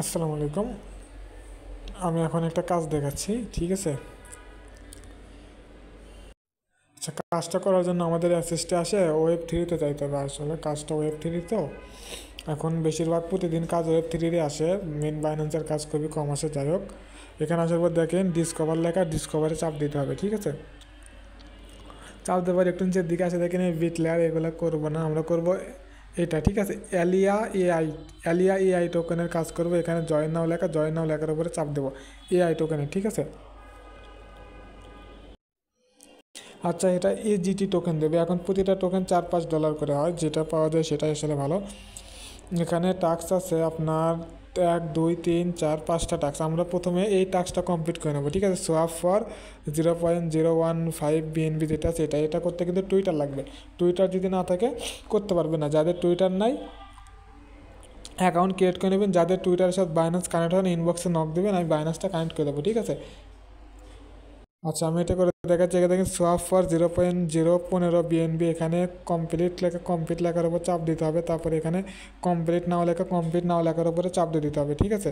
আসসালামু আলাইকুম। আমি এখন একটা কাজ দেখাচ্ছি, ঠিক আছে? আচ্ছা, কাজটা করার জন্য আমাদের অ্যাসিস্টে আসে ওয়েব থ্রিতে যাইতে হবে। আসলে কাজটা ওয়েব থ্রি তো এখন বেশিরভাগ প্রতিদিন কাজ ওয়েব থ্রিরই আসে। মেন বাইন্যান্সের কাজ খুবই কম আসে। যাই হোক, এখানে আসার পর দেখেন ডিসকভার লেখা, ডিসকভারে চাপ দিতে হবে, ঠিক আছে? চাপ দেওয়ার একটু নিচের দিকে আসে দেখেন এই বিট লেয়ার, এগুলো করবো না, আমরা করব এটা, ঠিক আছে? এলিয়া এআই টোকেনের কাজ করবো। এখানে জয়েন নাও লেখা, জয়েন নাও লেখার উপরে চাপ দেবো এআই টোকেনে, ঠিক আছে? আচ্ছা, এটা এজিটি টোকেন দেবে। এখন প্রতিটা টোকেন $4-5 করে হয়, যেটা পাওয়া যায় সেটাই আসলে ভালো। এখানে টাস্ক আছে আপনার 1, 2, 3, 4, 5টা টাস্ক। আমরা প্রথমে এই টাস্কটা কমপ্লিট করে নেবো, ঠিক আছে? সোয়াপ ফর 0.015 BNB যেটা আছে এটা করতে কিন্তু টুইটার লাগবে। টুইটার যদি না থাকে করতে পারবে না। যাদের টুইটার নাই অ্যাকাউন্ট ক্রিয়েট করে নেবেন। যাদের টুইটারের সাথে বাইন্যান্স কানেক্ট হয় না, ইনবক্সে নক দেবেন, আমি বাইন্যান্সটা কানেক্ট করে দেবো, ঠিক আছে? আচ্ছা, আমি এটা করে দেখাচ্ছি। এখানে দেখেন সোয়াপ ফর 0.015 BNB। এখানে কমপ্লিট লেখার উপর চাপ দিতে হবে। তারপরে এখানে কমপ্লিট নাও লেখার উপরে চাপ দিয়ে দিতে হবে, ঠিক আছে?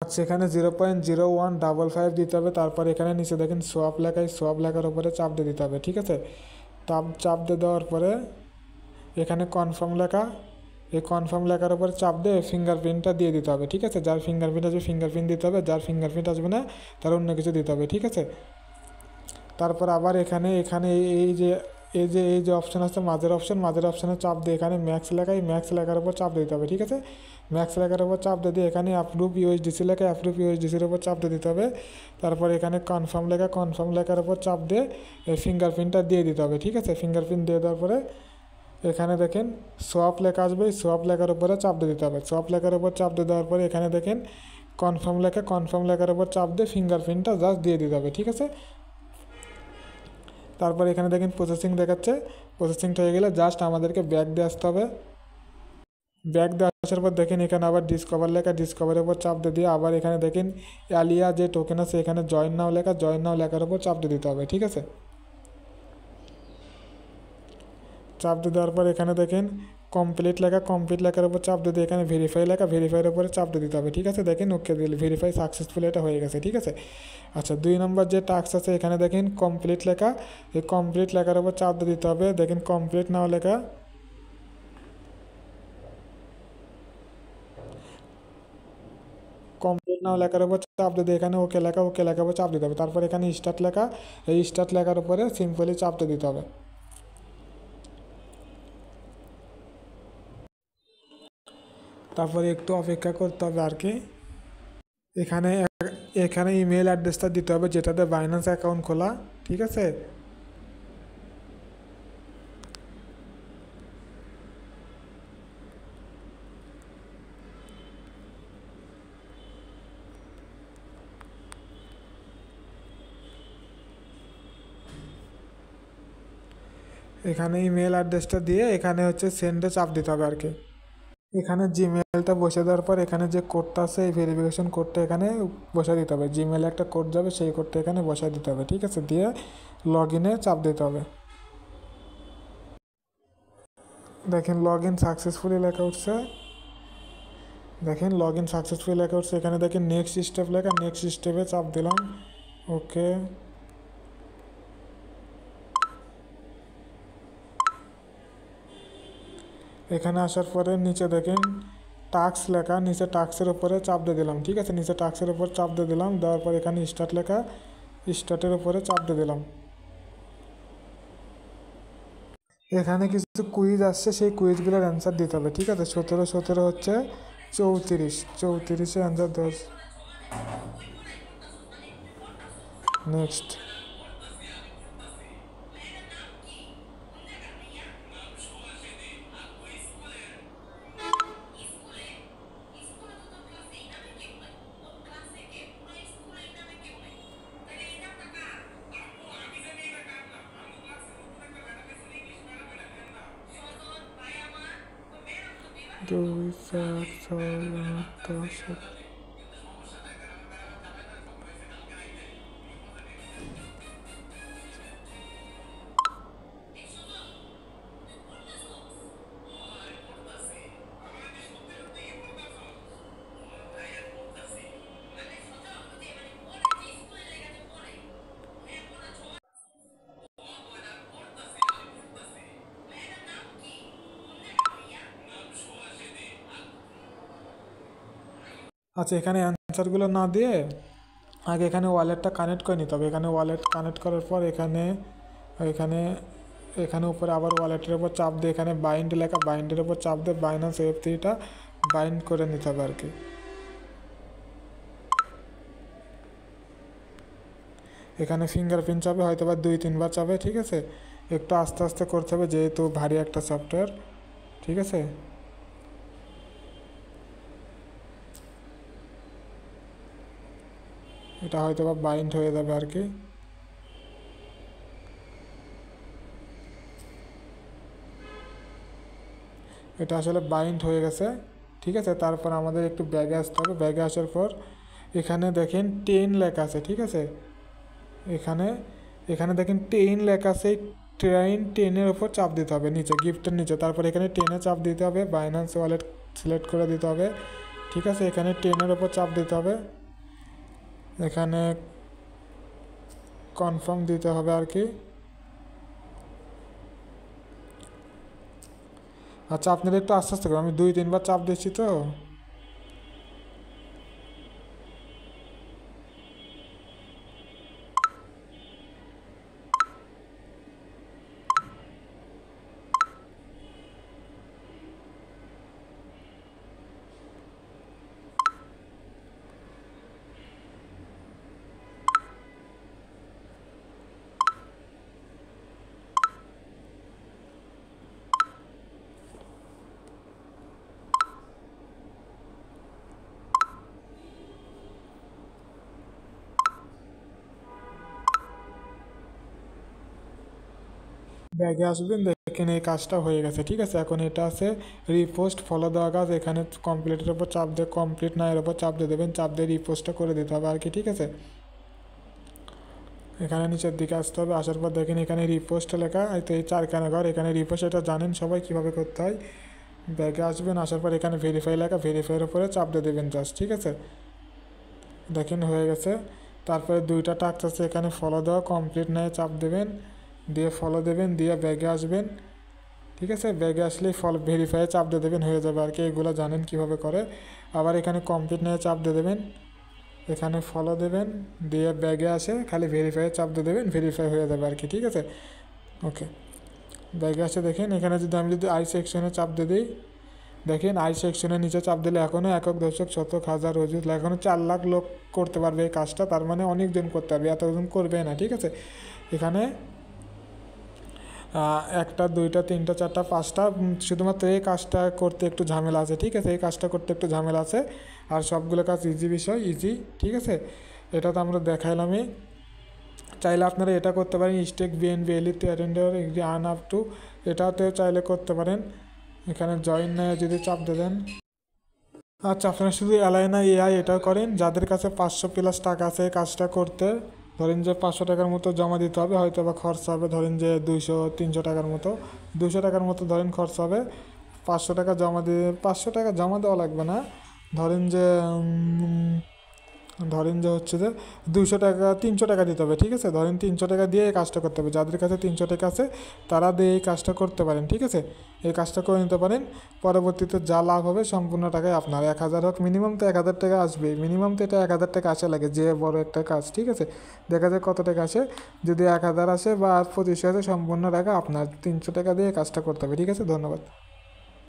আচ্ছা, এখানে 0.0155 দিতে হবে। তারপরে এখানে নিচে দেখেন সোয়াপ লেখা, এই সোয়াপ লেখার উপরে চাপ দিয়ে দিতে হবে, ঠিক আছে? চাপ দিয়ে দেওয়ার পরে এখানে কনফার্ম লেখা, এই কনফার্ম লেখার উপরে চাপ দিয়ে ফিঙ্গারপ্রিন্টটা দিয়ে দিতে হবে, ঠিক আছে? যার ফিঙ্গারপ্রিন্ট আসবে ফিঙ্গারপ্রিন্ট দিতে হবে, যার ফিঙ্গারপ্রিন্ট আসবে না তার অন্য কিছু দিতে হবে, ঠিক আছে? তারপর আবার এখানে এখানে এই যে অপশান আছে, মাঝের অপশানে চাপ দিয়ে এখানে ম্যাক্স লেখা, এই ম্যাক্স লেখার উপর চাপ দিতে হবে, ঠিক আছে? ম্যাক্স লেখার উপর চাপ দিয়ে এখানে অ্যাপ্রুভ ইউএসডিসি লেখা, অ্যাপ্রুভ ইউএসডিসির উপর চাপ দিয়ে দিতে হবে। তারপর এখানে কনফার্ম লেখার উপর চাপ দিয়ে ফিঙ্গারপ্রিন্টটা দিয়ে দিতে হবে, ঠিক আছে? ফিঙ্গারপ্রিন্ট দিয়ে দেওয়ার পরে এখানে দেখেন সোয়াপ লেখা আসবে, সোয়াপ লেখার উপরে চাপ দিয়ে দিতে হবে। সোয়াপ লেখার উপর চাপ দিয়ে দেওয়ার পরে এখানে দেখেন কনফার্ম লেখার উপর চাপ দিয়ে ফিঙ্গারপ্রিন্টটা জাস্ট দিয়ে দিতে হবে, ঠিক আছে? তারপর এখানে দেখেন প্রসেসিং দেখাচ্ছে। প্রসেসিংটা হয়ে গেলে জাস্ট আমাদেরকে ব্যাক দিয়ে আসতে হবে। ব্যাক দিয়ে আসার পর দেখেন এখানে আবার ডিসকভার লেখা, ডিসকভারের উপর চাপ দিয়ে আবার এখানে দেখেন অ্যালিয়া যে টোকেন আছে এখানে জয়েন নাও লেখা, জয়েন নাও লেখার উপর চাপ দিয়ে দিতে হবে, ঠিক আছে? চাপ দিয়ে দেওয়ার পর এখানে দেখেন কমপ্লিট লেখার উপর চাপ দিয়ে এখানে ভেরিফাই লেখা, ভেরিফাইয়ের উপরে চাপ দিয়ে দিতে হবে, ঠিক আছে? দেখেন ওকে দিলে ভেরিফাই সাকসেসফুল, এটা হয়ে গেছে, ঠিক আছে? আচ্ছা, 2 নম্বর যে টাস্ক আছে এখানে দেখেন কমপ্লিট লেখা, এই কমপ্লিট লেখার উপর চাপ দিয়ে দিতে হবে। দেখেন কমপ্লিট নাও লেখা, লেখার উপর চাপ দিয়ে এখানে ওকে লেখার উপর চাপ দিতে হবে। তারপর এখানে স্টার্ট লেখা, এই স্টার্ট লেখার উপরে সিম্পলি চাপ দিয়ে দিতে হবে। তারপরে একটু অপেক্ষা করতে হবে আর কি। এখানে এখানে ইমেল অ্যাড্রেসটা দিতে হবে যেটাতে বাইন্যান্স অ্যাকাউন্ট খোলা, ঠিক আছে? এখানে ইমেল অ্যাড্রেসটা দিয়ে এখানে হচ্ছে সেন্ডে চাপ দিতে হবে আর কি। এখানে জিমেলটা বসে দেওয়ার পর এখানে যে কোডটা আছে এই ভেরিফিকেশন কোডটা এখানে বসে দিতে হবে। জিমেলে একটা কোড যাবে, সেই কোডটা এখানে বসায় দিতে হবে, ঠিক আছে? দিয়ে লগ ইনে চাপ দিতে হবে। দেখেন লগ ইন সাকসেসফুলি লেখা উঠছে। এখানে দেখেন নেক্সট স্টেপ লেখা, নেক্সট স্টেপে চাপ দিলাম, ওকে। এখানে আসার পরে নিচে দেখেন টাস্ক লেখা, নিচে টাস্কের উপরে চাপ দিয়ে দিলাম, ঠিক আছে? নিচে টাস্কের উপর চাপ দিয়ে দিলাম, দেওয়ার পর এখানে স্টার্ট লেখা, স্টার্টের উপরে চাপ দিয়ে দিলাম। এখানে কিছু কুইজ আসছে, সেই কুইজগুলোর অ্যান্সার দিতে হবে, ঠিক আছে? 17 হচ্ছে 34, অ্যান্সার 10। নেক্সট। দুই, চার, ছয়, আট, 10। আচ্ছা, এখানে অ্যান্সারগুলো না দিয়ে আগে এখানে ওয়ালেটটা কানেক্ট করে নিতে হবে। এখানে ওয়ালেট কানেক্ট করার পর এখানে এখানে এখানে উপরে আবার ওয়ালেটের উপর চাপ দিয়ে এখানে বাইন্ড লেখা, বাইন্ডের উপর চাপ দিয়ে বাইন্যান্স ওয়েব3টা বাইন্ড করে নিতে হবে আর কি। এখানে ফিঙ্গারপ্রিন্ট চাপে হয়তো বা 2-3 বার চাপে, ঠিক আছে। একটু আস্তে আস্তে করতে হবে যেহেতু ভারী একটা সফটওয়্যার, ঠিক আছে। এটা হয়তো বা বাইন্ড হয়ে যাবে আর কি। এটা আসলে বাইন্ড হয়ে গেছে, ঠিক আছে। তারপর আমাদের একটু ব্যাগে আসতে হবে। ব্যাগে আসার পর এখানে দেখেন 10 লেখা আছে, ঠিক আছে। এখানে এখানে দেখেন 10 লেখা আছে। ট্রেন 10-এর ওপর চাপ দিতে হবে নিচে, গিফটের নিচে। তারপর এখানে 10-এ চাপ দিতে হবে, বাইন্যান্স ওয়ালেট সিলেক্ট করে দিতে হবে, ঠিক আছে। এখানে 10-এর ওপর চাপ দিতে হবে, এখানে কনফার্ম দিতে হবে আর কি। আচ্ছা, আপনারা একটু আস্তে আস্তে করুন, আমি 2-3 বার চাপ দিচ্ছি তো। ব্যাগে আসবেন, দেখেন এই কাজটা হয়ে গেছে, ঠিক আছে। এখন এটা আছে রিপোস্ট ফলো দেওয়া কাজ। এখানে কমপ্লিটের ওপর চাপ দিয়ে, কমপ্লিট না এর ওপর চাপ দিয়ে দেবেন, চাপ দিয়ে রিপোস্টটা করে দিতে হবে আর কি, ঠিক আছে। এখানে নিচের দিকে আসতে হবে, আসার পর দেখেন এখানে রিপোস্ট লেখা, তো এই 4খানা ঘর, এখানে রিপোস্ট, এটা জানেন সবাই কীভাবে করতে হয়। ব্যাগে আসবেন, আসার পর এখানে ভেরিফাই লেখা, ভেরিফাইয়ের উপরে চাপ দিয়ে দেবেন জাস্ট, ঠিক আছে। দেখেন হয়ে গেছে। তারপরে 2টা টাস্ক আছে এখানে ফলো দেওয়া, কমপ্লিট নয় চাপ দেবেন, দিয়ে ফলো দেবেন, দিয়ে ব্যাগে আসবেন, ঠিক আছে। ব্যাগে আসলেই ফলো ভেরিফাইয়ে চাপ দিয়ে দেবেন, হয়ে যাবে আর কি। এগুলো জানেন কিভাবে করে। আবার এখানে কমপ্লিট নিয়ে চাপ দিয়ে দেবেন, এখানে ফলো দেবেন, দিয়ে ব্যাগে আসে খালি ভেরিফাইয়ে চাপ দিয়ে দেবেন, ভেরিফাই হয়ে যাবে আর কি, ঠিক আছে। ওকে, ব্যাগে আসে দেখেন এখানে আমি যদি আই সেকশনে চাপ দিয়ে দিই, দেখেন আই সেকশনের নিচে চাপ দিলে এখনও একক, দশক, শতক, হাজার, অযুত, এখনও 4 লাখ লোক করতে পারবে এই কাজটা। তার মানে অনেকজন করতে পারবে, এতজন করবে না, ঠিক আছে। এখানে 1টা 2টা 3টা 4টা 5টা, শুধুমাত্র এই কাজটা করতে একটু ঝামেলা আছে, ঠিক আছে। এই কাজটা করতে একটু ঝামেলা আছে, আর সবগুলো কাজ ইজি বিষয়, ইজি, ঠিক আছে। এটা তো আমরা দেখাইলামই। চাইলে আপনারা এটা করতে পারেন, স্টেক বিএনবি এলিট অ্যাটেন্ডার আর্ন আপ টু, এটাতেও চাইলে করতে পারেন। এখানে জয়েন নেয় যদি চাপ দিয়ে দেন। আচ্ছা, আপনারা শুধু অ্যালাইনা এআই এটা করেন, যাদের কাছে 500+ টাকা আছে এই কাজটা করতে। ধরেন যে 500 টাকার মতো জমা দিতে হবে, হয়তো বা খরচা হবে ধরেন যে 200-300 টাকার মতো, 200 টাকার মতো ধরেন খরচা হবে। 500 টাকা জমা দিয়ে, 500 টাকা জমা দেওয়া লাগবে না। ধরেন যে হচ্ছে যে 200 টাকা, 300 টাকা দিতে হবে, ঠিক আছে। ধরেন 300 টাকা দিয়ে এই কাজটা করতে হবে। যাদের কাছে 300 টাকা আছে তারা দিয়ে এই কাজটা করতে পারেন, ঠিক আছে। এই কাজটা করে নিতে পারেন। পরবর্তীতে যা লাভ হবে সম্পূর্ণ টাকায় আপনার। 1000 হোক, মিনিমাম তো 1000 টাকা আসবেই, মিনিমাম তো এটা 1000 টাকা আসা লাগে, যে বড় একটা কাজ, ঠিক আছে। দেখা যায় কত টাকা আসে, যদি 1000 আসে বা 2500 আসে, সম্পূর্ণ টাকা আপনার। 300 টাকা দিয়ে কাজটা করতে হবে, ঠিক আছে। ধন্যবাদ।